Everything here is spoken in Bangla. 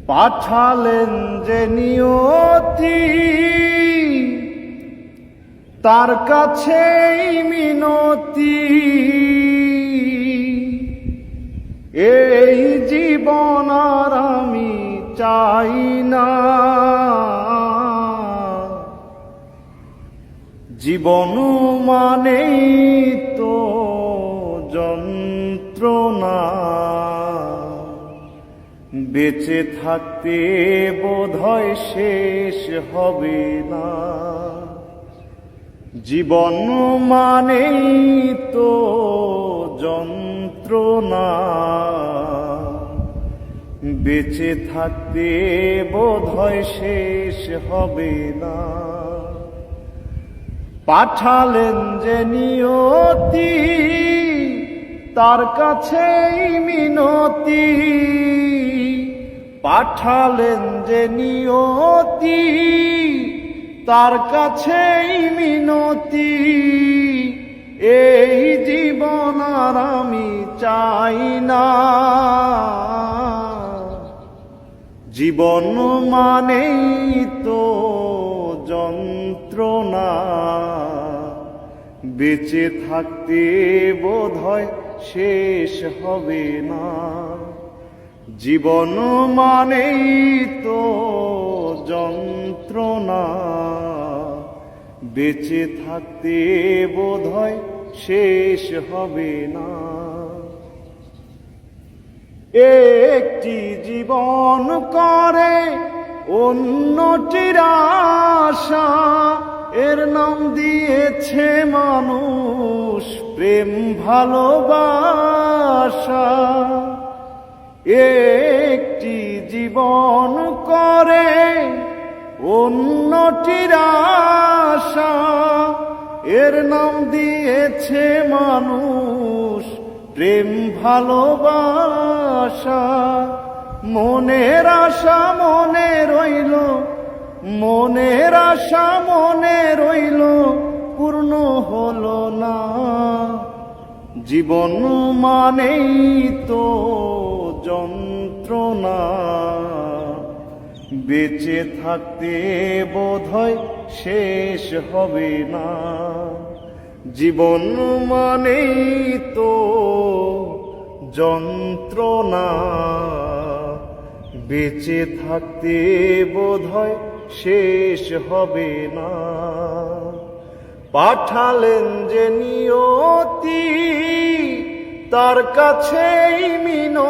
পাঠালেন যে নিয়তি, তার কাছেই মিনতি। এই জীবন আর আমি চাই না, জীবন মানেই তো যন্ত্রণা। বেঁচে থাকতে বোধহয় শেষ হবে না, জীবন মানেই তো যন্ত্রণা। বেঁচে থাকতে বোধহয় শেষ হবে না। পাঠালেন যে নিয়তি, তার কাছেই মিনতি। পাঠালেন যে নিয়তি, তার কাছেই মিনতি। এই জীবন আর আমি চাই না, জীবন মানেই তো যন্ত্রণা। বেঁচে থাকতে বোধহয় শেষ হবে না, জীবন মানেই তো যন্ত্রণা। বেঁচে থাকতে বোধহয় শেষ হবে না। একটি জীবন করে অন্যটির আশা, এর নাম দিয়েছে মানুষ প্রেম ভালোবাসা। একটি জীবন করে অন্যটির আশা, এর নাম দিয়েছে মানুষ প্রেম ভালোবাসা। মনের আশা মনে রইল, মনের আশা মনে রইল, পূর্ণ হলো না। জীবন মানেই তো যন্ত্রণা। বেঁচে থাকতে বোধহয় শেষ হবে না, জীবন মানেই তো যন্ত্রণা। বেঁচে থাকতে বোধহয় শেষ হবে না। পাঠালেন যে নিয়তি, তার কাছেই মিনতি।